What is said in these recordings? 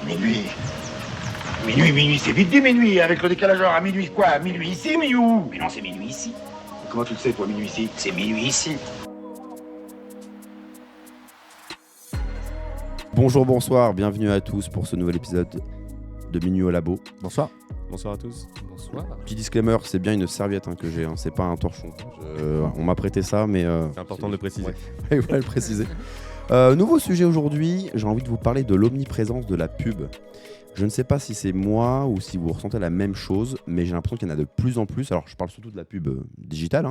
Minuit. Minuit, c'est vite dit minuit, avec le décalage horaire à minuit quoi? Minuit ici, minuit où? Mais non, c'est minuit ici. Comment tu le sais, toi, minuit ici? C'est minuit ici. Bonjour, bonsoir, bienvenue à tous pour ce nouvel épisode de Minuit au Labo. Bonsoir. Bonsoir à tous. Bonsoir. Petit disclaimer, c'est bien une serviette que j'ai, c'est pas un torchon. On m'a prêté ça, mais... C'est important de le préciser. Ouais, il faut le préciser. Nouveau sujet aujourd'hui, j'ai envie de vous parler de l'omniprésence de la pub. Je ne sais pas si c'est moi ou si vous ressentez la même chose, mais j'ai l'impression qu'il y en a de plus en plus. Alors, je parle surtout de la pub digitale,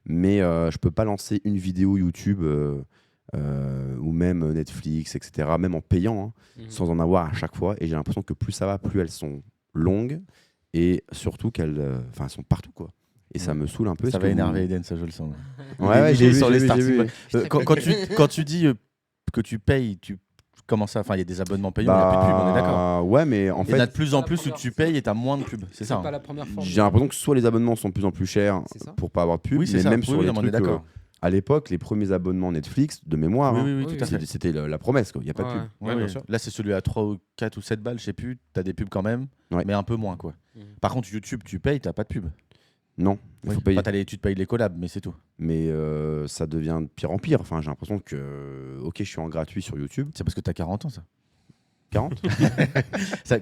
mais je peux pas lancer une vidéo YouTube ou même Netflix, etc., même en payant, sans en avoir à chaque fois. Et j'ai l'impression que plus ça va, plus elles sont longues et surtout qu'elles sont partout, quoi. Et ça me saoule un peu. Ça va énerver Eden, ça je le sens. Ouais, j'ai vu sur les j'ai starting. vu. Quand tu dis que tu payes, comment ça? Enfin, il y a des abonnements payants, il n'y a plus de pub, on est d'accord. Ouais, mais en Il y en a fait, de plus en plus où tu payes et tu as moins de pub. C'est ça. pas la première fois. j'ai l'impression que soit les abonnements sont de plus en plus chers C'est ça. pour pas avoir de pub, Oui, c'est mais ça. même Oui, sur oui, les non, mais on est trucs. d'accord. À l'époque, les premiers abonnements Netflix, de mémoire, Oui, Oui, tout à fait. c'était la promesse, quoi. Il n'y a pas de pub. Ouais, bien ouais. sûr. Là, c'est celui à 3 ou 4 ou 7 balles, je sais plus. Tu as des pubs quand même, Ouais. mais un peu moins, quoi. Par contre, YouTube, tu payes, tu n'as pas de pub. Non, il faut Oui. payer. Enfin, tu te payes les collabs, mais c'est tout. Mais ça devient de pire en pire. Enfin, j'ai l'impression que, ok, je suis en gratuit sur YouTube. C'est parce que tu as 40 ans, ça. 40.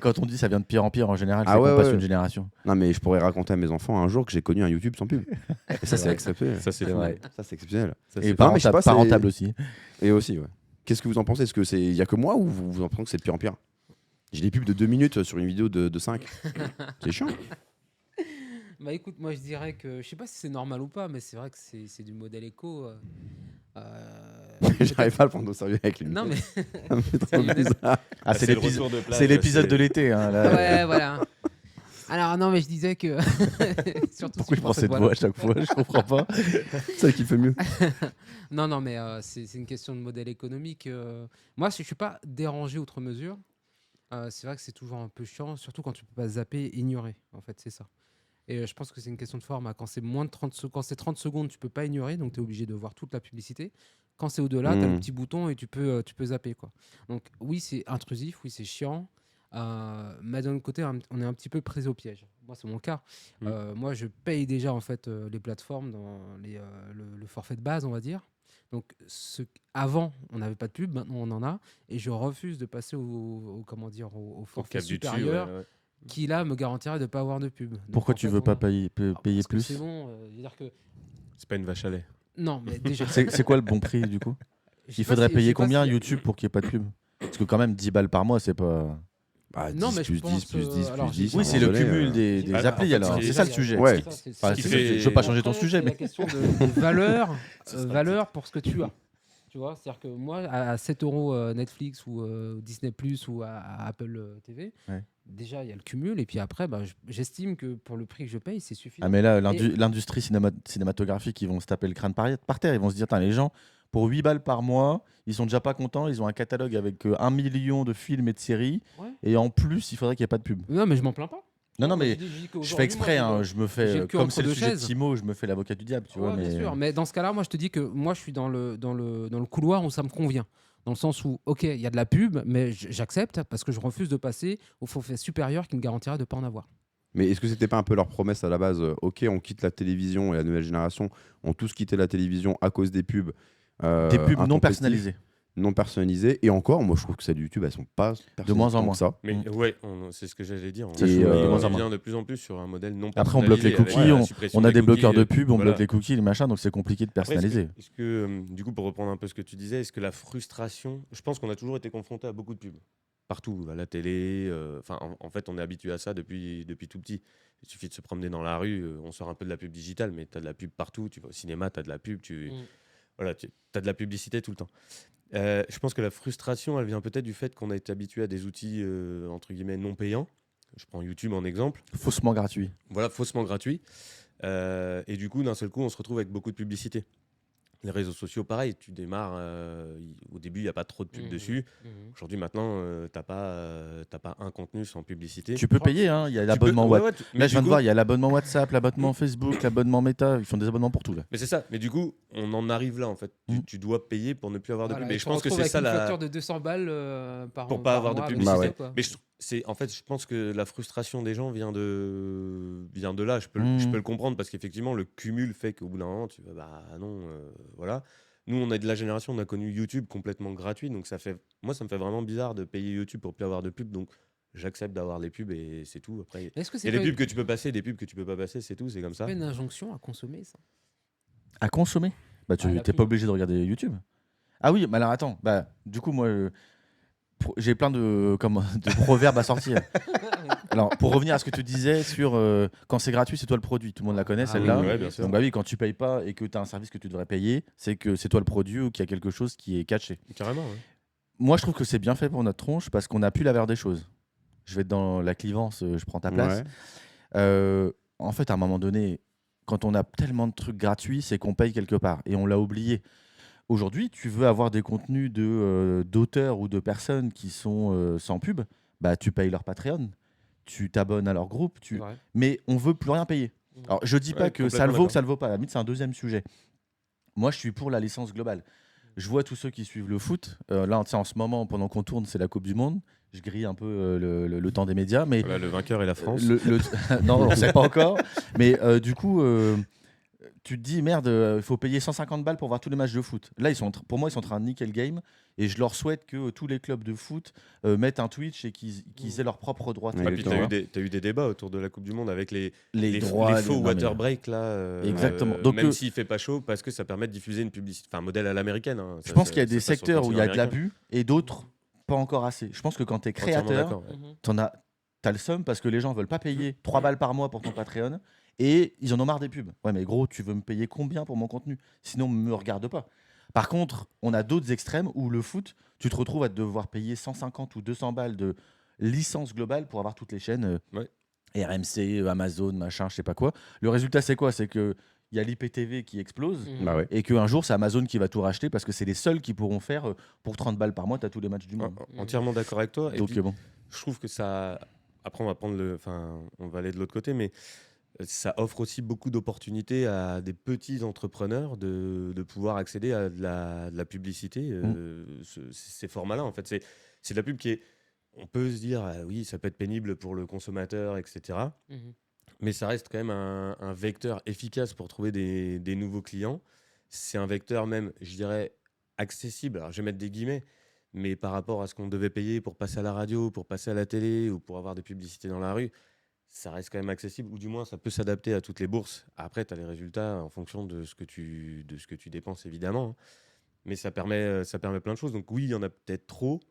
Quand on dit ça vient de pire en pire, en général, Ah c'est ouais, qu'on passe ouais. une génération. Non, mais je pourrais raconter à mes enfants un jour que j'ai connu un YouTube sans pub. Et ça, c'est exceptionnel. Ça, c'est C'est fou. vrai. Ça, c'est exceptionnel. Ça, Et c'est- Non, mais je sais pas, pas c'est- rentable aussi. Et aussi, ouais. Qu'est-ce que vous en pensez? Est-ce que il y a que moi ou vous en pensez que c'est de pire en pire? J'ai des pubs de 2 minutes sur une vidéo de 5. C'est chiant. Bah écoute, moi je dirais que je sais pas si c'est normal ou pas, mais c'est vrai que c'est du modèle éco. J'arrive pas à le prendre au sérieux avec les Non mais Ça me fait trop C'est- bizarre. Ah, c'est le l'épisode retour de plage, c'est l'épisode c'est- de l'été. Hein, là. ouais voilà. Alors non mais je disais que surtout Pourquoi si je prends cette voix à chaque fois? Je comprends pas. C'est ça qui fait mieux. Non mais c'est une question de modèle économique. Moi je suis pas dérangé outre mesure. C'est vrai que c'est toujours un peu chiant, surtout quand tu peux pas zapper, ignorer. En fait c'est ça. Et je pense que c'est une question de format. Quand c'est moins de 30 secondes, quand c'est 30 secondes, tu peux pas ignorer, donc tu es obligé de voir toute la publicité. Quand c'est au-delà, tu as le petit bouton et tu peux zapper, quoi. Donc oui, c'est intrusif, oui, c'est chiant. Mais d'un autre côté, on est un petit peu pris au piège. Moi, c'est mon cas. Moi, je paye déjà en fait les plateformes dans le forfait de base, on va dire. Donc avant, on n'avait pas de pub, maintenant on en a, et je refuse de passer au forfait cap du dessus, supérieur ouais. qui là me garantirait de ne pas avoir de pub. Donc, Pourquoi en tu fait, veux pas on- payer parce que plus? c'est bon, je veux dire que C'est pas une vache à lait. non, mais déjà. C'est quoi le bon prix du coup? je sais Il pas faudrait si- je payer sais pas combien si- YouTube pour qu'il n'y ait pas de pub? Parce que quand même 10 balles par mois, c'est pas... Bah, Non, 10 mais je plus pense, 10 plus 10 alors, plus 10. Oui, à un c'est le moment donné, cumul des Ah, applis en fait, alors. c'est- C'est ça le sujet. Ouais. Enfin, qui c'est- fait- je veux pas changer ton Après, sujet, c'est la mais... question de valeur pour ce que tu as. Tu vois, c'est-à-dire que moi, à 7 euros Netflix ou Disney Plus ou à Apple TV, Ouais. déjà il y a le cumul et puis après, bah, j'estime que pour le prix que je paye, c'est suffisant. Ah mais là, Et- l'industrie cinématographique, ils vont se taper le crâne par terre. Ils vont se dire, les gens, pour 8 balles par mois, ils sont déjà pas contents. Ils ont un catalogue avec 1 million de films et de séries. Ouais. Et en plus, il faudrait qu'il n'y ait pas de pub. Non, mais je m'en plains pas. Non, non, Moi, mais je dis je qu'aujourd'hui, fais exprès. moi, Hein, je me j'ai fais, le cul comme entre c'est le deux sujet de chaises. Timo, je me fais l'avocat du diable. Tu vois, Ouais, bien mais... sûr. Mais dans ce cas-là, moi, je te dis que moi, je suis dans le couloir où ça me convient. Dans le sens où, ok, il y a de la pub, mais j'accepte parce que je refuse de passer au forfait supérieur qui me garantirait de ne pas en avoir. Mais est-ce que c'était pas un peu leur promesse à la base? Ok, on quitte la télévision et la nouvelle génération ont tous quitté la télévision à cause des pubs. Des pubs non intempestives, personnalisées. non personnalisées. Et encore, moi je trouve que celles de YouTube, elles sont pas personnalisées moins en tant moins. que ça. Mais ouais, c'est ce que j'allais dire. Ça joue de on moins en moins. revient de plus en plus sur un modèle non Après, on bloque les personnalisé, cookies, avec la suppression on a des cookies, bloqueurs de pub, on voilà. bloque les cookies, les machins, donc c'est compliqué de Après, personnaliser. est-ce que, du coup, pour reprendre un peu ce que tu disais, est-ce que la frustration, je pense qu'on a toujours été confronté à beaucoup de pubs. Partout, à la télé, en fait, on est habitué à ça depuis tout petit. Il suffit de se promener dans la rue, on sort un peu de la pub digitale, mais tu as de la pub partout. Tu vas au cinéma, tu as de la pub, voilà, tu as de la publicité tout le temps. Je pense que la frustration, elle vient peut-être du fait qu'on a été habitué à des outils, entre guillemets, non payants. Je prends YouTube en exemple. Faussement gratuit. Voilà, faussement gratuit. Et du coup, d'un seul coup, on se retrouve avec beaucoup de publicité. Les réseaux sociaux, pareil, tu démarres, au début, il n'y a pas trop de pubs dessus. Aujourd'hui, maintenant, t'as pas un contenu sans publicité. Tu peux payer, hein. Il y a l'abonnement ouais, WhatsApp. ouais, mais Là, je viens du de coup- voir, il y a l'abonnement WhatsApp, l'abonnement Facebook, l'abonnement Meta. Ils font des abonnements pour tout, là. Mais c'est ça. Mais du coup, on en arrive là, en fait. Tu dois payer pour ne plus avoir de Voilà, pub. et Et tu je pense que retrouves c'est avec ça une la. facture de 200 balles par Pour an- pas par avoir de mois avec publicité. ça, quoi. Mais en fait, je pense que la frustration des gens vient de là. Je peux le comprendre parce qu'effectivement, le cumul fait qu'au bout d'un moment, tu vas, bah non, voilà. Nous, on est de la génération, on a connu YouTube complètement gratuit. Donc, moi, ça me fait vraiment bizarre de payer YouTube pour plus avoir de pub. Donc, j'accepte d'avoir les pubs et c'est tout. Après, Est-ce que il y c'est a pas des pubs que tu peux passer, des pubs que tu peux pas passer, c'est tout, c'est comme ça. une injonction à consommer, ça? À consommer. Bah, tu Ah, la t'es pub. pas obligé de regarder YouTube. Ah oui, mais alors attends. Bah, du coup, moi, j'ai plein de proverbes à sortir. Alors, pour revenir à ce que tu disais sur quand c'est gratuit, c'est toi le produit. Tout le monde la connaît, Ah celle-là. oui, ouais, bien sûr. Donc, bah oui, quand tu payes pas et que tu as un service que tu devrais payer, c'est que c'est toi le produit ou qu'il y a quelque chose qui est caché. Carrément, ouais. Moi, je trouve que c'est bien fait pour notre tronche parce qu'on a pu la valeur des choses. Je vais être dans la clivance, je prends ta place. Ouais. En fait, à un moment donné, quand on a tellement de trucs gratuits, c'est qu'on paye quelque part et on l'a oublié. Aujourd'hui, tu veux avoir des contenus d'auteurs ou de personnes qui sont sans pub, bah, tu payes leur Patreon, tu t'abonnes à leur groupe, C'est vrai. mais on veut plus rien payer. Alors, je dis pas Ouais, que ça le vaut, complètement que ça le vaut pas. À la limite, c'est un deuxième sujet. Moi, je suis pour la licence globale. Je vois tous ceux qui suivent le foot. Là, tu sais, en ce moment, pendant qu'on tourne, c'est la Coupe du Monde. Je grille un peu le temps des médias, mais Voilà, le vainqueur est la France. non, on ne sait pas encore. Mais du coup, tu te dis, merde, il faut payer 150 balles pour voir tous les matchs de foot. Là, pour moi, ils sont en train de niquer le game. Et je leur souhaite que tous les clubs de foot mettent un Twitch et qu'ils aient leur propre droit. Ouais, Ouais, puis exactement. t'as eu des débats autour de la Coupe du Monde avec les droits, faux non, mais- water break là. Exactement. Donc, même s'il fait pas chaud, parce que ça permet de diffuser une publicité, enfin un modèle à l'américaine. Hein. Je Ça- pense ça- qu'il y a des ça passe sur le secteurs où il y a de continent américain. l'abus et d'autres pas encore assez. Je pense que quand tu es Entièrement créateur, d'accord, ouais. t'as le seum parce que les gens veulent pas payer 3 balles par mois pour ton Patreon et ils en ont marre des pubs. Ouais, mais gros, tu veux me payer combien pour mon contenu? Sinon, me regarde pas. Par contre, on a d'autres extrêmes où le foot, tu te retrouves à devoir payer 150 ou 200 balles de licence globale pour avoir toutes les chaînes Ouais. RMC, Amazon, machin, je sais pas quoi. Le résultat, c'est quoi? C'est que il y a l'IPTV qui explose Bah ouais. et qu'un jour, c'est Amazon qui va tout racheter parce que c'est les seuls qui pourront faire pour 30 balles par mois, tu as tous les matchs du monde. Entièrement d'accord avec toi. Et Donc, puis, bon. je trouve que ça. Après, on va aller de l'autre côté, mais ça offre aussi beaucoup d'opportunités à des petits entrepreneurs de pouvoir accéder à de la publicité. Ces formats-là, en fait, c'est de la pub qui est. On peut se dire, ah oui, ça peut être pénible pour le consommateur, etc. Mais ça reste quand même un vecteur efficace pour trouver des nouveaux clients. C'est un vecteur même, je dirais, accessible. Alors, je vais mettre des guillemets, mais par rapport à ce qu'on devait payer pour passer à la radio, pour passer à la télé ou pour avoir des publicités dans la rue, ça reste quand même accessible, ou du moins ça peut s'adapter à toutes les bourses. Après, tu as les résultats en fonction de ce que tu dépenses, évidemment. Hein. Mais ça permet plein de choses. Donc oui, il y en a peut-être trop.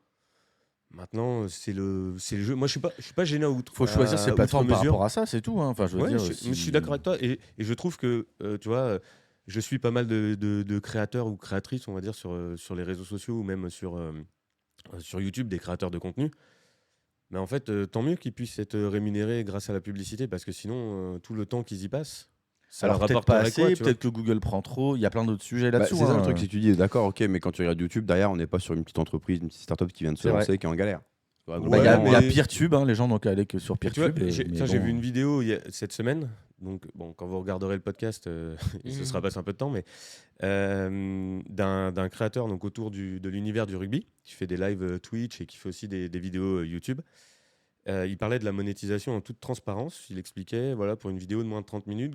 Maintenant, c'est le jeu. Moi, je suis pas gêné à outre. Faut choisir ses plateformes par mesure. rapport à ça, c'est tout. Hein. Enfin, je veux Ouais, dire, je suis d'accord avec toi et je trouve que tu vois, je suis pas mal de créateurs ou créatrices, on va dire, sur les réseaux sociaux ou même sur YouTube, des créateurs de contenu. Mais en fait, tant mieux qu'ils puissent être rémunérés grâce à la publicité parce que sinon, tout le temps qu'ils y passent, ça Alors leur peut-être pas rapporterait assez, quoi, tu vois. peut-être que Google prend trop. Il y a plein d'autres sujets Bah, là-dessous. c'est ça hein. le truc, c'est que tu dis d'accord, ok, mais quand tu regardes YouTube, derrière, on n'est pas sur une petite entreprise, une petite startup qui vient de se C'est vrai. lancer, qui est en galère. Bah, Ouais, il y a mais- PeerTube, hein, les gens n'ont qu'à aller que sur Et tu vois, PeerTube. j'ai vu une vidéo cette semaine. Donc, bon, quand vous regarderez le podcast, il se Mhm. sera passé un peu de temps, mais d'un créateur donc, autour de l'univers du rugby, qui fait des lives Twitch et qui fait aussi des vidéos YouTube. Il parlait de la monétisation en toute transparence. Il expliquait, voilà, pour une vidéo de moins de 30 minutes,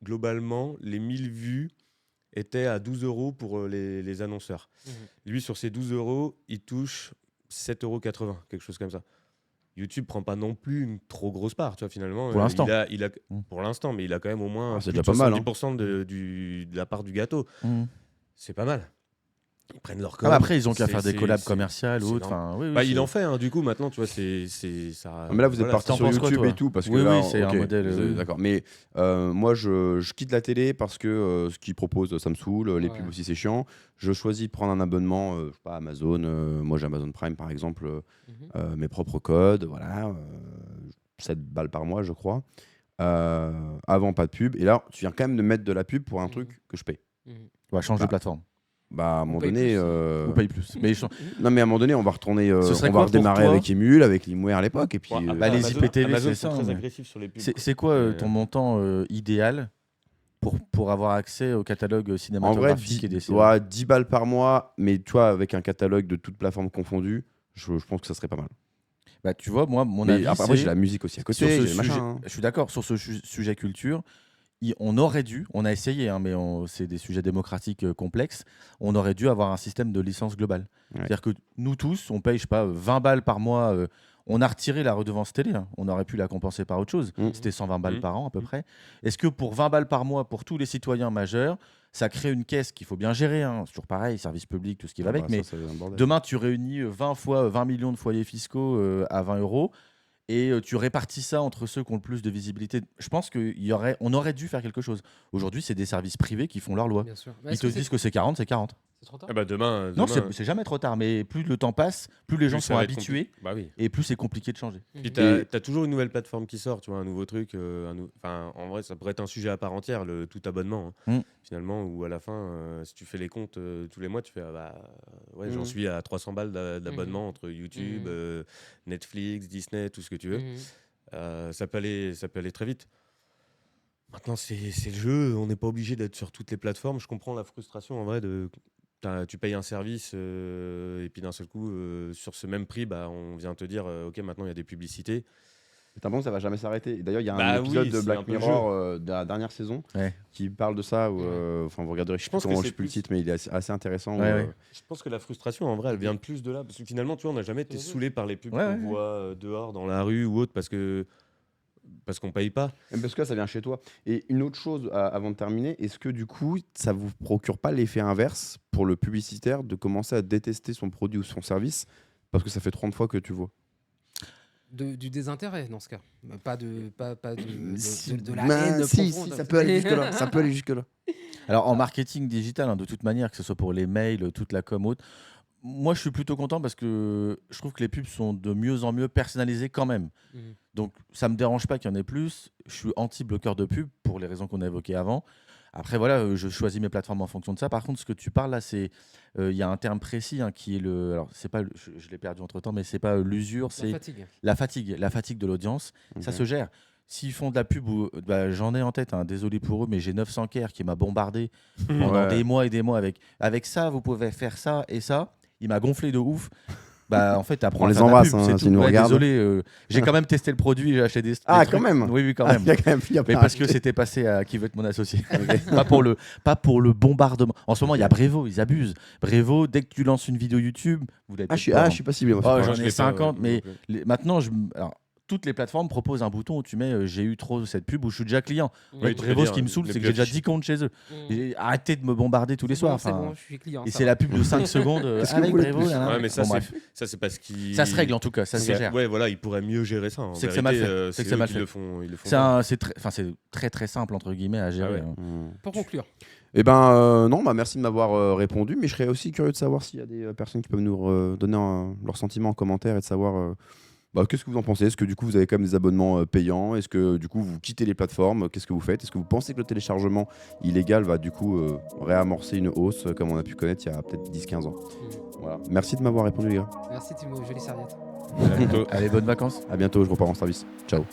globalement, les 1000 vues étaient à 12 € pour les annonceurs. Lui, sur ces 12 €, il touche 7,80 €, quelque chose comme ça. YouTube prend pas non plus une trop grosse part, tu vois, finalement. Pour l'instant. Il a, pour l'instant, mais il a quand même au moins c'est plus déjà de pas mal, 70% de la part du gâteau. Mhm. C'est pas mal. Ils prennent leur Ah, com. mais après, ils ont qu'à C'est- faire des c'est- collabs c'est- commerciales ou c'est autres. normal. Enfin, oui, oui, Bah, c'est- il en fait, hein, du coup, maintenant, tu vois, ça. Mais là, vous êtes voilà, parti t'en sur penses quoi, YouTube toi et tout, parce que Oui, là, oui, c'est un ok, modèle, oui. D'accord. Mais moi, je quitte la télé parce que ce qu'ils proposent, ça me saoule. Les Ouais. pubs aussi, c'est chiant. Je choisis de prendre un abonnement, je sais pas, Amazon. Moi, j'ai Amazon Prime, par exemple, mes propres codes, voilà, 7 balles par mois, je crois. Avant, pas de pub. Et là, tu viens quand même de mettre de la pub pour un truc que je paye. Ouais, change de plateforme. Bah, à un moment paye donné. plus. Ou paye plus. Mais Non, mais à un moment donné, on va retourner. Ce serait On quoi va pour redémarrer toi avec Emule, avec Limeware à l'époque. Et puis. Ouais, bah, les Amazon- IPTV, Amazon c'est sont ça, très mais- agressifs sur les pubs. c'est quoi ton montant idéal pour avoir accès au catalogue En vrai, cinématographique et des séries? 10 balles par mois, mais toi, avec un catalogue de toutes plateformes confondues, je pense que ça serait pas mal. Bah, tu vois, moi, mon Mais avis, après, c'est... j'ai la musique aussi à sur côté, ce j'ai le sujet, machin. Hein. je suis d'accord, sur ce sujet culture, on aurait dû, on a essayé, hein, mais c'est des sujets démocratiques complexes, on aurait dû avoir un système de licence globale. Ouais. C'est-à-dire que nous tous, on paye, je sais pas, 20 balles par mois. On a retiré la redevance télé, hein. On aurait pu la compenser par autre chose. C'était 120 balles par an à peu près. Est-ce que pour 20 balles par mois, pour tous les citoyens majeurs, ça crée une caisse qu'il faut bien gérer, hein. C'est toujours pareil, service public, tout ce qui va avec, Bah, mais ça, c'est un bordel. demain, tu réunis 20 fois 20 millions de foyers fiscaux à 20 euros et tu répartis ça entre ceux qui ont le plus de visibilité. Je pense qu'on aurait dû faire quelque chose. Aujourd'hui, c'est des services privés qui font leur loi. Bien sûr. Mais Ils est-ce te que disent que c'est 40, c'est 40. c'est trop tard Ah bah demain. Non, demain, c'est jamais trop tard, mais plus le temps passe, plus les gens ça sont va être habitués compliqué. Bah oui. et plus c'est compliqué de changer. Puis Mhm. t'as toujours une nouvelle plateforme qui sort, tu vois, un nouveau truc. Enfin, en vrai, ça pourrait être un sujet à part entière, le tout abonnement. Hein. Finalement, où à la fin, si tu fais les comptes tous les mois, tu fais j'en suis à 300 balles d'abonnement entre YouTube, Netflix, Disney, tout ce que tu veux. Ça peut aller très vite. Maintenant, c'est le jeu. On n'est pas obligé d'être sur toutes les plateformes. Je comprends la frustration en vrai tu payes un service et puis d'un seul coup, sur ce même prix, on vient te dire ok, maintenant il y a des publicités. T'as l'impression que ça va jamais s'arrêter. Et d'ailleurs, il y a un Bah épisode oui, de c'est Black un peu le Mirror de la dernière saison Ouais. qui parle de ça. Enfin, vous regarderez, je pense que sais c'est plus le plus- titre, mais il est assez intéressant. Ouais, où, ouais. Je pense que la frustration, en vrai, elle vient de plus de là. Parce que finalement, tu vois, on n'a jamais été saoulé par les pubs Ouais, qu'on ouais. voit dehors, dans la rue ou autre, parce qu'on paye pas. Parce que là, ça vient chez toi. Et une autre chose avant de terminer, est-ce que du coup, ça vous procure pas l'effet inverse pour le publicitaire de commencer à détester son produit ou son service parce que ça fait 30 fois que tu vois? Du désintérêt dans ce cas. Pas de la Ben, haine si, profonde. ça peut aller jusque-là. Ça peut aller jusque-là. Alors en marketing digital, hein, de toute manière, que ce soit pour les mails, toute la com, autre, moi je suis plutôt content parce que je trouve que les pubs sont de mieux en mieux personnalisées quand même. Mhm. Donc ça me dérange pas qu'il y en ait plus. Je suis anti-bloqueur de pub pour les raisons qu'on a évoquées avant. Après voilà, je choisis mes plateformes en fonction de ça. Par contre, ce que tu parles là, c'est il y a un terme précis qui est le. Alors c'est pas, je l'ai perdu entre temps, mais c'est pas l'usure, La c'est fatigue. la fatigue de l'audience. Ça Ok. se gère. S'ils font de la pub, j'en ai en tête, hein, désolé pour eux, mais j'ai 900 Care qui m'a bombardé pendant Ouais. des mois et des mois avec ça, vous pouvez faire ça et ça. Il m'a gonflé de ouf. En fait, apprends On à les faire de la embrasse, pub, hein, c'est s'ils tout. nous Ouais, regardent. désolé, j'ai quand même testé le produit, j'ai acheté des Ah, trucs. quand même. Oui, quand Ah, même. il y a quand même. il y a Mais pas- parce que c'était passé à qui veut être mon associé. pas pour le bombardement. En ce moment, il y a Brevo, ils abusent. Brevo, dès que tu lances une vidéo YouTube, vous l'avez Je peut-être pas, suis pas ciblé. Moi, Oh, c'est j'en pas je ai l'ai pas, 50, ouais, mais non plus. maintenant, alors, toutes les plateformes proposent un bouton où tu mets j'ai eu trop cette pub où je suis déjà client. Oui, Avec tu Brevo, peux ce qui dire, me saoule, ne c'est que plus j'ai déjà afficher. 10 comptes chez eux. Arrêtez de me bombarder tous les soirs. C'est enfin. bon, je suis client. Et ça c'est va. la pub de 5 secondes Qu'est-ce que avec vous voulez Brevo. plus là, là. Ouais, mais ça, Bon, bref. ça c'est parce qu'ils. Ça se règle en tout cas, ça se gère. Ouais, voilà, ils pourraient mieux gérer ça. En C'est que c'est mal vérité, fait. C'est que c'est eux mal qui fait. le font. Ils le font C'est pas. c'est très très simple entre guillemets à gérer. ouais. hein. Pour conclure. Eh ben non, merci de m'avoir répondu, mais je serais aussi curieux de savoir s'il y a des personnes qui peuvent nous donner leurs sentiments en commentaire et de savoir qu'est-ce que vous en pensez. Est-ce que du coup vous avez quand même des abonnements payants? Est-ce que du coup vous quittez les plateformes? Qu'est-ce que vous faites? Est-ce que vous pensez que le téléchargement illégal va du coup réamorcer une hausse comme on a pu connaître il y a peut-être 10-15 ans? Voilà. Merci de m'avoir répondu les gars. Merci Timo, jolie serviette. À bientôt. Allez, bonnes vacances. À bientôt, je repars en service. Ciao.